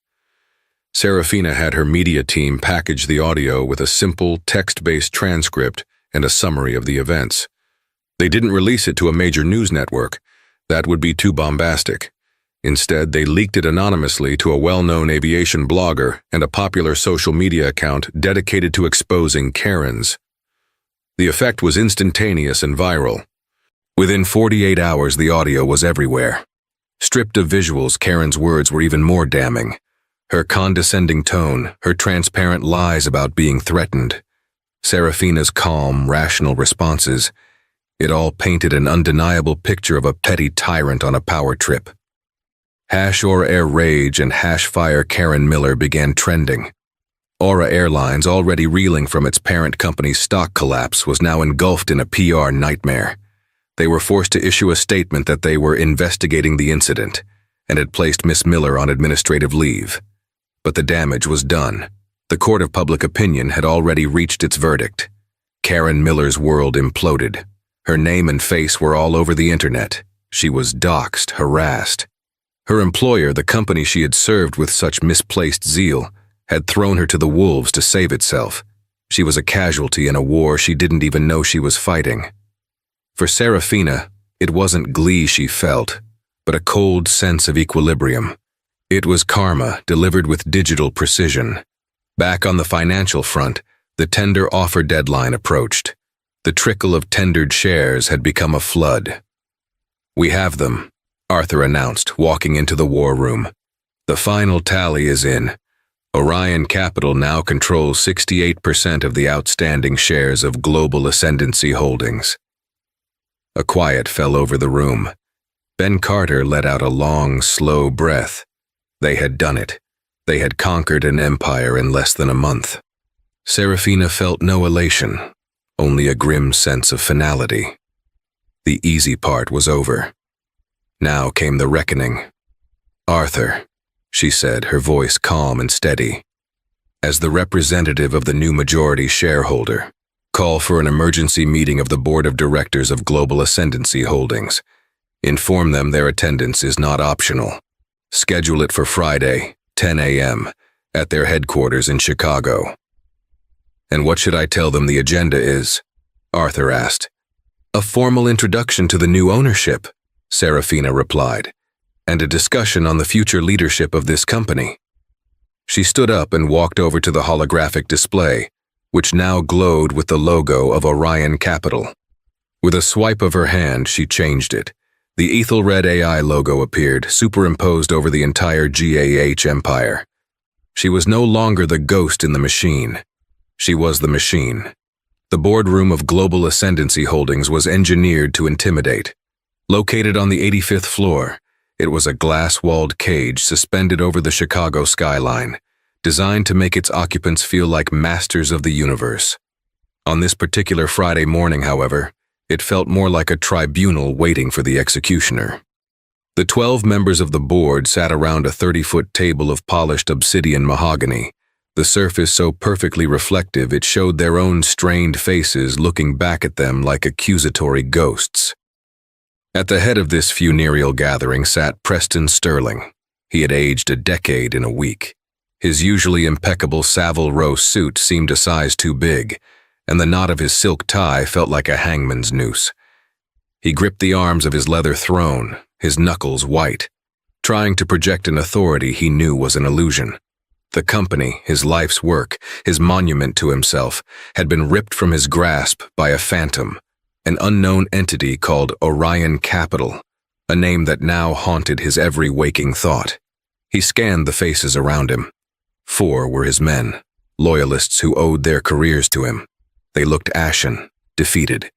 Speaker 1: Serafina had her media team package the audio with a simple, text-based transcript and a summary of the events. They didn't release it to a major news network. That would be too bombastic. Instead, they leaked it anonymously to a well-known aviation blogger and a popular social media account dedicated to exposing Karens. The effect was instantaneous and viral. Within 48 hours, the audio was everywhere. Stripped of visuals, Karen's words were even more damning. Her condescending tone, her transparent lies about being threatened, Serafina's calm, rational responses, it all painted an undeniable picture of a petty tyrant on a power trip. #Air Rage and #Fire Karen Miller began trending. Aura Airlines, already reeling from its parent company's stock collapse, was now engulfed in a PR nightmare. They were forced to issue a statement that they were investigating the incident and had placed Miss Miller on administrative leave. But the damage was done. The court of public opinion had already reached its verdict. Karen Miller's world imploded. Her name and face were all over the internet. She was doxxed, harassed. Her employer, the company she had served with such misplaced zeal, had thrown her to the wolves to save itself. She was a casualty in a war she didn't even know she was fighting. For Serafina, it wasn't glee she felt, but a cold sense of equilibrium. It was karma delivered with digital precision. Back on the financial front, the tender offer deadline approached. The trickle of tendered shares had become a flood. "We have them," Arthur announced, walking into the war room. "The final tally is in. Orion Capital now controls 68% of the outstanding shares of Global Ascendancy Holdings." A quiet fell over the room. Ben Carter let out a long, slow breath. They had done it. They had conquered an empire in less than a month. Serafina felt no elation, only a grim sense of finality. The easy part was over. Now came the reckoning. "Arthur," she said, her voice calm and steady, "as the representative of the new majority shareholder, call for an emergency meeting of the board of directors of Global Ascendancy Holdings. Inform them their attendance is not optional. Schedule it for Friday, 10 a.m., at their headquarters in Chicago." "And what should I tell them the agenda is?" Arthur asked. "A formal introduction to the new ownership," Serafina replied, "and a discussion on the future leadership of this company." She stood up and walked over to the holographic display, which now glowed with the logo of Orion Capital. With a swipe of her hand, she changed it. The Ethelred AI logo appeared, superimposed over the entire GAH empire. She was no longer the ghost in the machine. She was the machine. The boardroom of Global Ascendancy Holdings was engineered to intimidate. Located on the 85th floor, it was a glass-walled cage suspended over the Chicago skyline, designed to make its occupants feel like masters of the universe. On this particular Friday morning, however, It felt more like a tribunal waiting for the executioner. The 12 members of the board sat around a 30-foot table of polished obsidian mahogany, the surface so perfectly reflective it showed their own strained faces looking back at them like accusatory ghosts. At the head of this funereal gathering sat Preston Sterling. He had aged a decade in a week. His usually impeccable Savile Row suit seemed a size too big, and the knot of his silk tie felt like a hangman's noose. He gripped the arms of his leather throne, his knuckles white, trying to project an authority he knew was an illusion. The company, his life's work, his monument to himself, had been ripped from his grasp by a phantom, an unknown entity called Orion Capital, a name that now haunted his every waking thought. He scanned the faces around him. 4 were his men, loyalists who owed their careers to him. They looked ashen, defeated.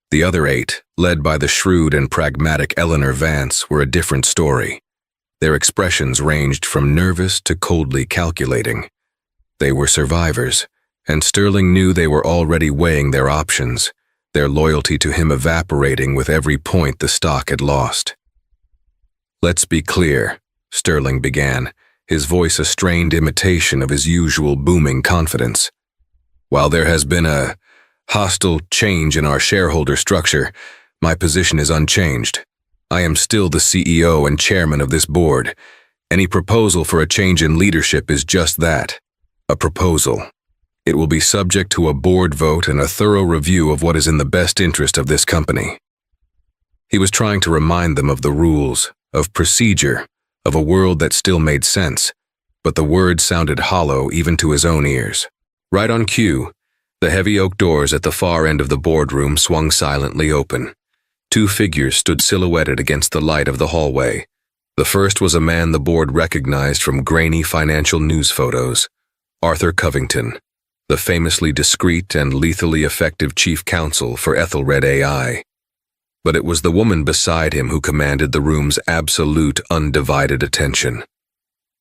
Speaker 1: The other 8, led by the shrewd and pragmatic Eleanor Vance, were a different story. Their expressions ranged from nervous to coldly calculating. They were survivors, and Sterling knew they were already weighing their options, their loyalty to him evaporating with every point the stock had lost. "Let's be clear," Sterling began, his voice a strained imitation of his usual booming confidence. "While there has been a hostile change in our shareholder structure, my position is unchanged. I am still the CEO and chairman of this board. Any proposal for a change in leadership is just that, a proposal. It will be subject to a board vote and a thorough review of what is in the best interest of this company." He was trying to remind them of the rules, of procedure, of a world that still made sense, but the words sounded hollow even to his own ears. Right on cue, the heavy oak doors at the far end of the boardroom swung silently open. 2 figures stood silhouetted against the light of the hallway. The first was a man the board recognized from grainy financial news photos, Arthur Covington, the famously discreet and lethally effective chief counsel for Ethelred AI. But it was the woman beside him who commanded the room's absolute, undivided attention.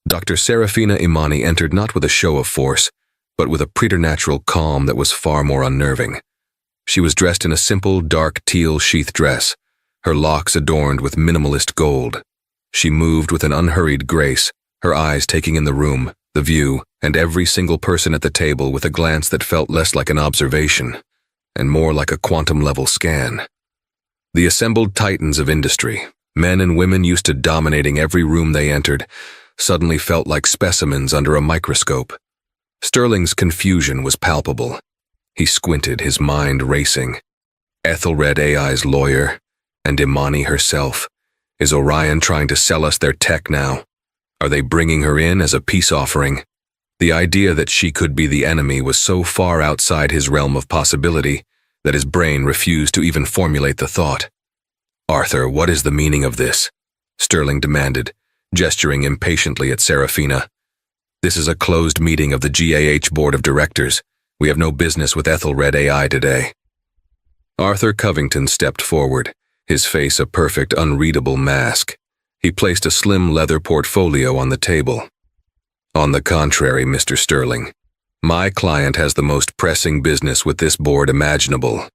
Speaker 1: Dr. Serafina Imani entered not with a show of force, but with a preternatural calm that was far more unnerving. She was dressed in a simple, dark teal sheath dress, her locks adorned with minimalist gold. She moved with an unhurried grace, her eyes taking in the room, the view, and every single person at the table with a glance that felt less like an observation, and more like a quantum-level scan. The assembled titans of industry, men and women used to dominating every room they entered, suddenly felt like specimens under a microscope. Sterling's confusion was palpable. He squinted, his mind racing. Ethelred AI's lawyer, and Imani herself. Is Orion trying to sell us their tech now? Are they bringing her in as a peace offering? The idea that she could be the enemy was so far outside his realm of possibility that his brain refused to even formulate the thought. "Arthur, what is the meaning of this?" Sterling demanded, gesturing impatiently at Serafina. "This is a closed meeting of the GAH Board of Directors. We have no business with Ethelred AI today." Arthur Covington stepped forward, his face a perfect, unreadable mask. He placed a slim leather portfolio on the table. "On the contrary, Mr. Sterling, my client has the most pressing business with this board imaginable."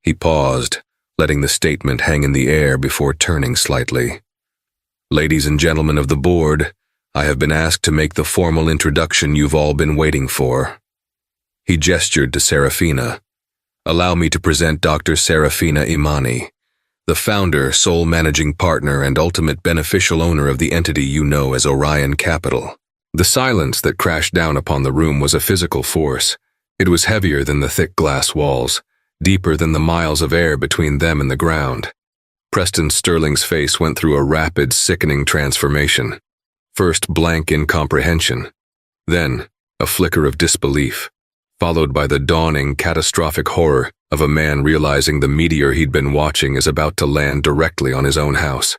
Speaker 1: He paused, letting the statement hang in the air before turning slightly. "Ladies and gentlemen of the board, I have been asked to make the formal introduction you've all been waiting for." He gestured to Serafina. "Allow me to present Dr. Serafina Imani, the founder, sole managing partner, and ultimate beneficial owner of the entity you know as Orion Capital." The silence that crashed down upon the room was a physical force. It was heavier than the thick glass walls, deeper than the miles of air between them and the ground. Preston Sterling's face went through a rapid, sickening transformation. First blank incomprehension, then a flicker of disbelief, followed by the dawning, catastrophic horror of a man realizing the meteor he'd been watching is about to land directly on his own house.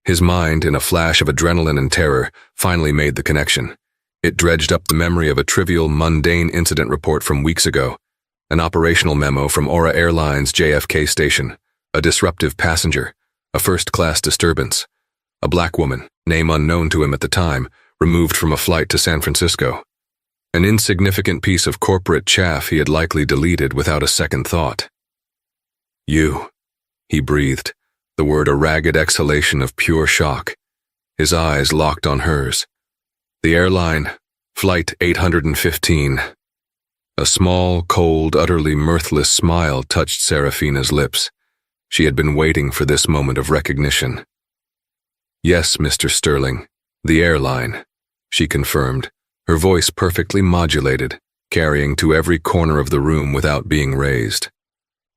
Speaker 1: His mind, in a flash of adrenaline and terror, finally made the connection. It dredged up the memory of a trivial, mundane incident report from weeks ago, an operational memo from Airline's JFK station, a disruptive passenger, a first-class disturbance, a black woman, name unknown to him at the time, removed from a flight to San Francisco. An insignificant piece of corporate chaff he had likely deleted without a second thought. You, he breathed, the word a ragged exhalation of pure shock. His eyes locked on hers. The airline, Flight 815. A small, cold, utterly mirthless smile touched Serafina's lips. She had been waiting for this moment of recognition. Yes, Mr. Sterling, the airline, she confirmed, her voice perfectly modulated, carrying to every corner of the room without being raised.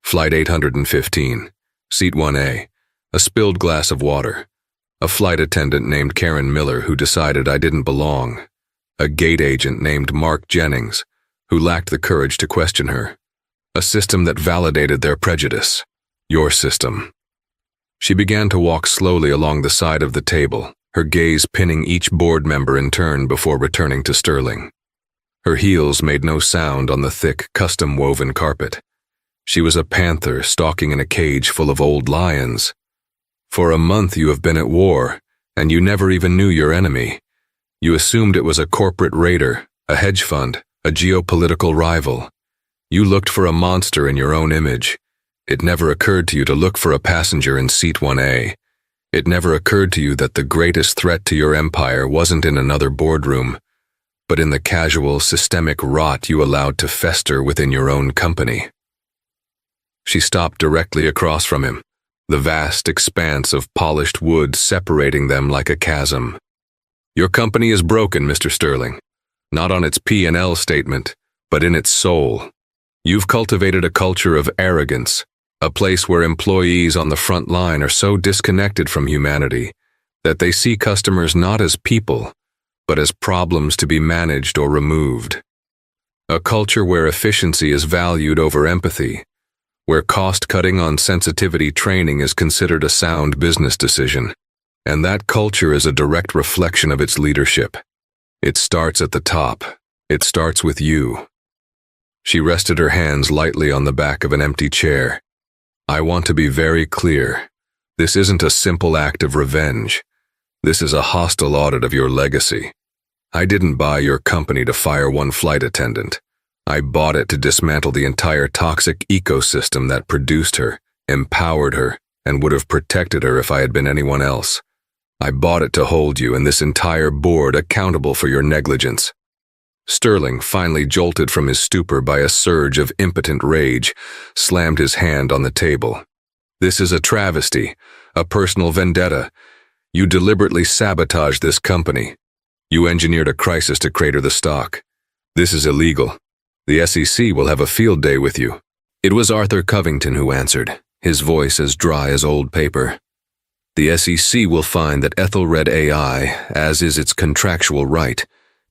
Speaker 1: Flight 815, Seat 1A, a spilled glass of water. A flight attendant named Karen Miller who decided I didn't belong. A gate agent named Mark Jennings, who lacked the courage to question her. A system that validated their prejudice. Your system. She began to walk slowly along the side of the table, her gaze pinning each board member in turn before returning to Sterling. Her heels made no sound on the thick, custom-woven carpet. She was a panther stalking in a cage full of old lions. For a month you have been at war, and you never even knew your enemy. You assumed it was a corporate raider, a hedge fund, a geopolitical rival. You looked for a monster in your own image. It never occurred to you to look for a passenger in Seat 1A. It never occurred to you that the greatest threat to your empire wasn't in another boardroom, but in the casual, systemic rot you allowed to fester within your own company. She stopped directly across from him, the vast expanse of polished wood separating them like a chasm. Your company is broken, Mr. Sterling. Not on its P&L statement, but in its soul. You've cultivated a culture of arrogance, a place where employees on the front line are so disconnected from humanity that they see customers not as people, but as problems to be managed or removed. A culture where efficiency is valued over empathy, where cost-cutting on sensitivity training is considered a sound business decision, and that culture is a direct reflection of its leadership. It starts at the top. It starts with you. She rested her hands lightly on the back of an empty chair. I want to be very clear. This isn't a simple act of revenge. This is a hostile audit of your legacy. I didn't buy your company to fire one flight attendant. I bought it to dismantle the entire toxic ecosystem that produced her, empowered her, and would have protected her if I had been anyone else. I bought it to hold you and this entire board accountable for your negligence. Sterling, finally jolted from his stupor by a surge of impotent rage, slammed his hand on the table. This is a travesty, a personal vendetta. You deliberately sabotaged this company. You engineered a crisis to crater the stock. This is illegal. The SEC will have a field day with you. It was Arthur Covington who answered, his voice as dry as old paper. The SEC will find that Ethelred AI, as is its contractual right,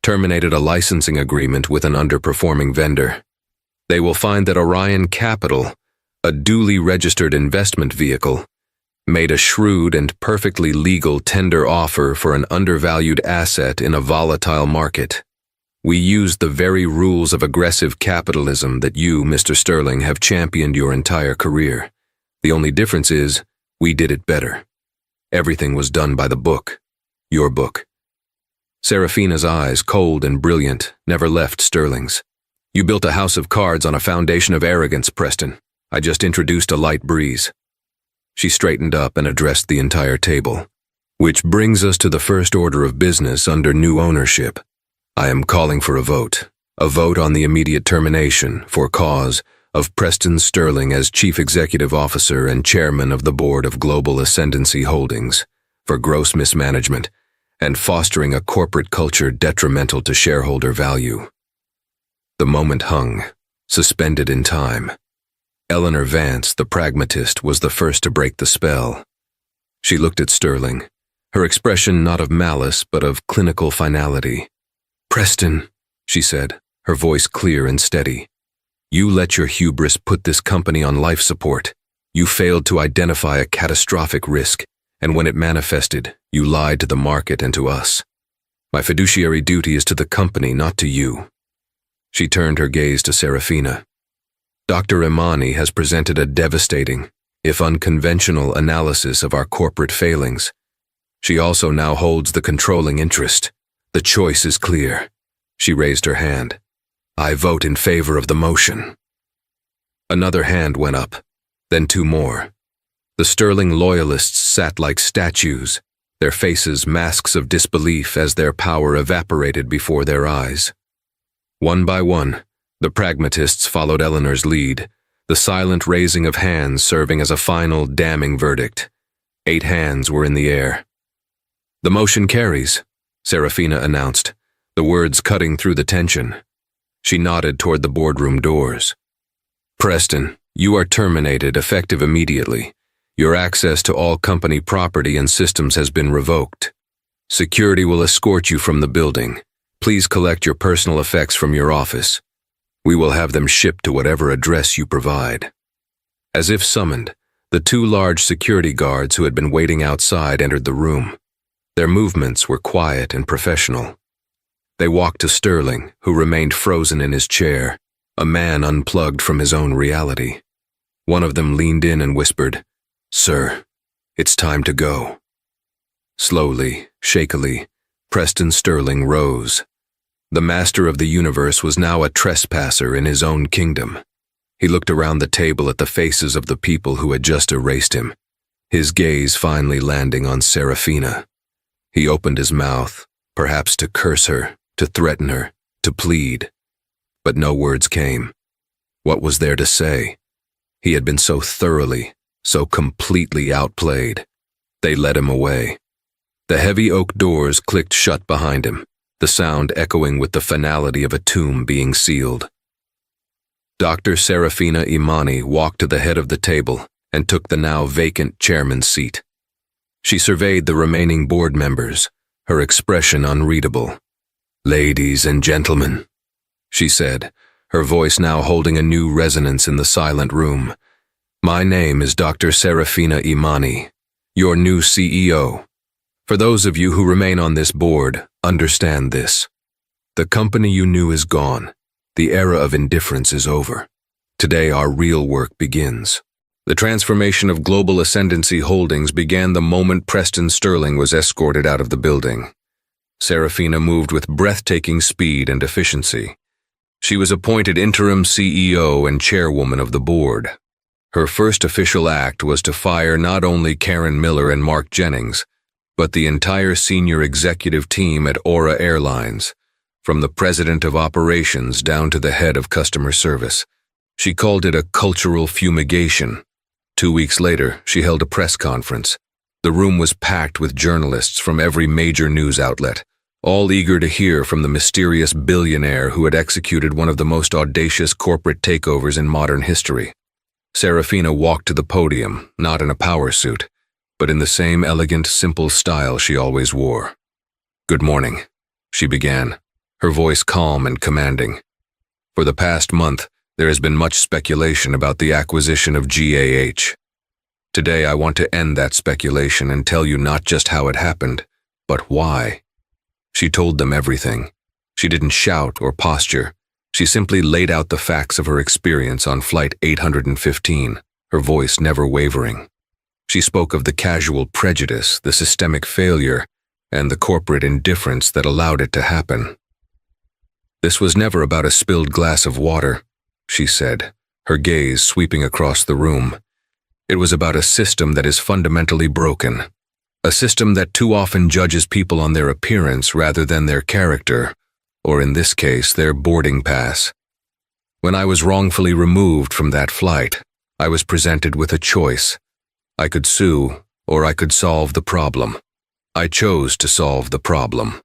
Speaker 1: terminated a licensing agreement with an underperforming vendor. They will find that Orion Capital, a duly registered investment vehicle, made a shrewd and perfectly legal tender offer for an undervalued asset in a volatile market. We used the very rules of aggressive capitalism that you, Mr. Sterling, have championed your entire career. The only difference is, we did it better. Everything was done by the book. Your book. Serafina's eyes, cold and brilliant, never left Sterling's. You built a house of cards on a foundation of arrogance, Preston. I just introduced a light breeze. She straightened up and addressed the entire table. Which brings us to the first order of business under new ownership. I am calling for a vote on the immediate termination, for cause, of Preston Sterling as Chief Executive Officer and Chairman of the Board of Global Ascendancy Holdings, for gross mismanagement and fostering a corporate culture detrimental to shareholder value. The moment hung, suspended in time. Eleanor Vance, the pragmatist, was the first to break the spell. She looked at Sterling, her expression not of malice but of clinical finality. Preston, she said, her voice clear and steady. You let your hubris put this company on life support. You failed to identify a catastrophic risk, and when it manifested, you lied to the market and to us. My fiduciary duty is to the company, not to you. She turned her gaze to Serafina. Dr. Imani has presented a devastating, if unconventional, analysis of our corporate failings. She also now holds the controlling interest. The choice is clear. She raised her hand. I vote in favor of the motion. Another hand went up. Then two more. The Sterling loyalists sat like statues, their faces masks of disbelief as their power evaporated before their eyes. One by one, the pragmatists followed Eleanor's lead, the silent raising of hands serving as a final damning verdict. 8 hands were in the air. "The motion carries," Serafina announced, the words cutting through the tension. She nodded toward the boardroom doors. "Preston, you are terminated effective immediately. Your access to all company property and systems has been revoked. Security will escort you from the building. Please collect your personal effects from your office. We will have them shipped to whatever address you provide." As if summoned, the 2 large security guards who had been waiting outside entered the room. Their movements were quiet and professional. They walked to Sterling, who remained frozen in his chair, a man unplugged from his own reality. One of them leaned in and whispered, "Sir, it's time to go." Slowly, shakily, Preston Sterling rose. The master of the universe was now a trespasser in his own kingdom. He looked around the table at the faces of the people who had just erased him, his gaze finally landing on Serafina. He opened his mouth, perhaps to curse her, to threaten her, to plead. But no words came. What was there to say? He had been so thoroughly, so completely outplayed. They led him away. The heavy oak doors clicked shut behind him, the sound echoing with the finality of a tomb being sealed. Dr. Serafina Imani walked to the head of the table and took the now vacant chairman's seat. She surveyed the remaining board members, her expression unreadable. "Ladies and gentlemen," she said, her voice now holding a new resonance in the silent room. "My name is Dr. Serafina Imani, your new CEO. For those of you who remain on this board, understand this. The company you knew is gone. The era of indifference is over. Today our real work begins." The transformation of Global Ascendancy Holdings began the moment Preston Sterling was escorted out of the building. Serafina moved with breathtaking speed and efficiency. She was appointed interim CEO and chairwoman of the board. Her first official act was to fire not only Karen Miller and Mark Jennings, but the entire senior executive team at Aura Airlines, from the president of operations down to the head of customer service. She called it a cultural fumigation. 2 weeks later, she held a press conference. The room was packed with journalists from every major news outlet, all eager to hear from the mysterious billionaire who had executed one of the most audacious corporate takeovers in modern history. Serafina walked to the podium, not in a power suit, but in the same elegant, simple style she always wore. "Good morning," she began, her voice calm and commanding. "For the past month, there has been much speculation about the acquisition of GAH. Today I want to end that speculation and tell you not just how it happened, but why." She told them everything. She didn't shout or posture. She simply laid out the facts of her experience on Flight 815, her voice never wavering. She spoke of the casual prejudice, the systemic failure, and the corporate indifference that allowed it to happen. "This was never about a spilled glass of water," she said, her gaze sweeping across the room. "It was about a system that is fundamentally broken. A system that too often judges people on their appearance rather than their character, or in this case, their boarding pass. When I was wrongfully removed from that flight, I was presented with a choice. I could sue, or I could solve the problem. I chose to solve the problem."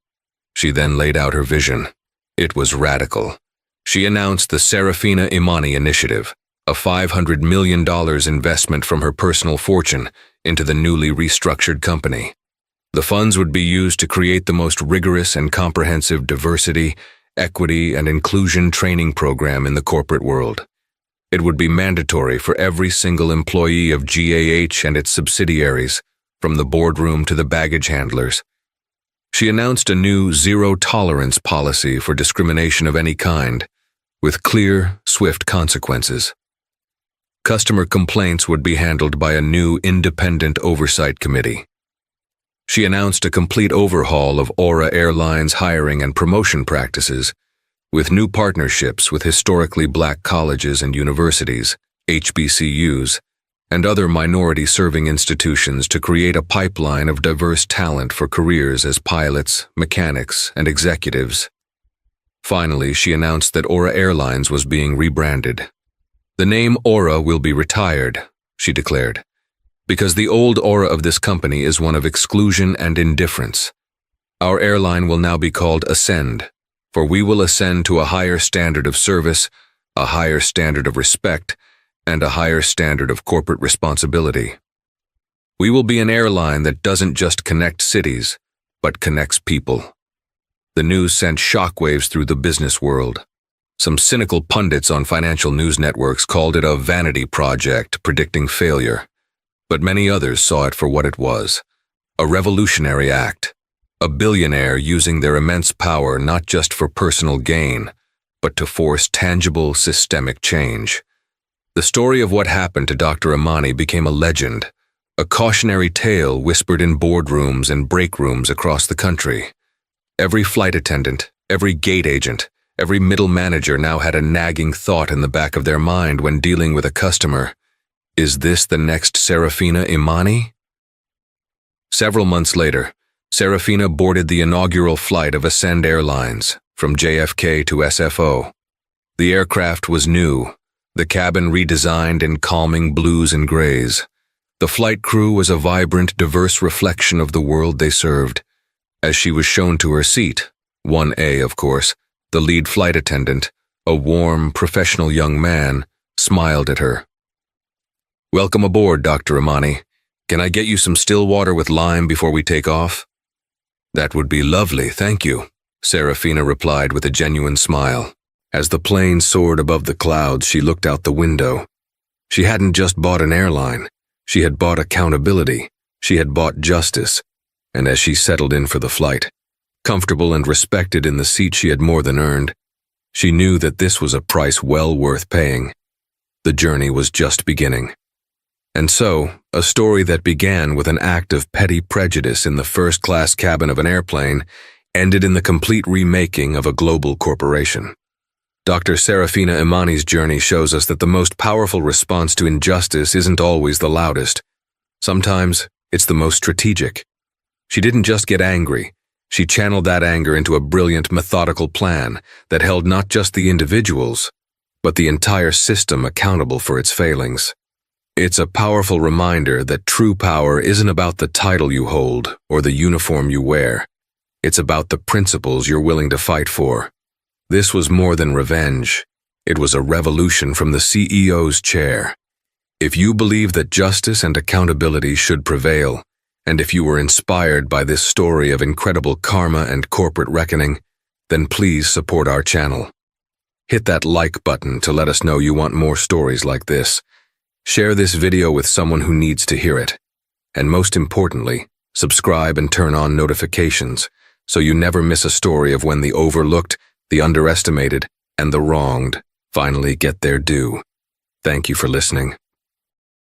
Speaker 1: She then laid out her vision. It was radical. She announced the Serafina Imani Initiative, a $500 million investment from her personal fortune into the newly restructured company. The funds would be used to create the most rigorous and comprehensive diversity, equity, and inclusion training program in the corporate world. It would be mandatory for every single employee of GAH and its subsidiaries, from the boardroom to the baggage handlers. She announced a new zero-tolerance policy for discrimination of any kind, with clear, swift consequences. Customer complaints would be handled by a new independent oversight committee. She announced a complete overhaul of Aura Airline's hiring and promotion practices, with new partnerships with historically black colleges and universities, HBCUs, and other minority-serving institutions to create a pipeline of diverse talent for careers as pilots, mechanics, and executives. Finally, she announced that Aura Airlines was being rebranded. "The name Aura will be retired," she declared, "because the old aura of this company is one of exclusion and indifference. Our airline will now be called Ascend, for we will ascend to a higher standard of service, a higher standard of respect, and a higher standard of corporate responsibility. We will be an airline that doesn't just connect cities, but connects people." The news sent shockwaves through the business world. Some cynical pundits on financial news networks called it a vanity project predicting failure, but many others saw it for what it was: a revolutionary act, a billionaire using their immense power not just for personal gain, but to force tangible, systemic change. The story of what happened to Dr. Imani became a legend, a cautionary tale whispered in boardrooms and break rooms across the country. Every flight attendant, every gate agent, every middle manager now had a nagging thought in the back of their mind when dealing with a customer: is this the next Serafina Imani? Several months later, Serafina boarded the inaugural flight of Ascend Airlines from JFK to SFO. The aircraft was new, the cabin redesigned in calming blues and grays. The flight crew was a vibrant, diverse reflection of the world they served. As she was shown to her seat, 1A of course, the lead flight attendant, a warm, professional young man, smiled at her. "Welcome aboard, Dr. Imani. Can I get you some still water with lime before we take off?" "That would be lovely, thank you," Serafina replied with a genuine smile. As the plane soared above the clouds, she looked out the window. She hadn't just bought an airline. She had bought accountability. She had bought justice. And as she settled in for the flight, comfortable and respected in the seat she had more than earned, she knew that this was a price well worth paying. The journey was just beginning. And so, a story that began with an act of petty prejudice in the first-class cabin of an airplane ended in the complete remaking of a global corporation. Dr. Serafina Imani's journey shows us that the most powerful response to injustice isn't always the loudest. Sometimes, it's the most strategic. She didn't just get angry. She channeled that anger into a brilliant, methodical plan that held not just the individuals, but the entire system accountable for its failings. It's a powerful reminder that true power isn't about the title you hold or the uniform you wear. It's about the principles you're willing to fight for. This was more than revenge. It was a revolution from the CEO's chair. If you believe that justice and accountability should prevail, and if you were inspired by this story of incredible karma and corporate reckoning, then please support our channel. Hit that like button to let us know you want more stories like this. Share this video with someone who needs to hear it. And most importantly, subscribe and turn on notifications so you never miss a story of when the overlooked, the underestimated, and the wronged finally get their due. Thank you for listening.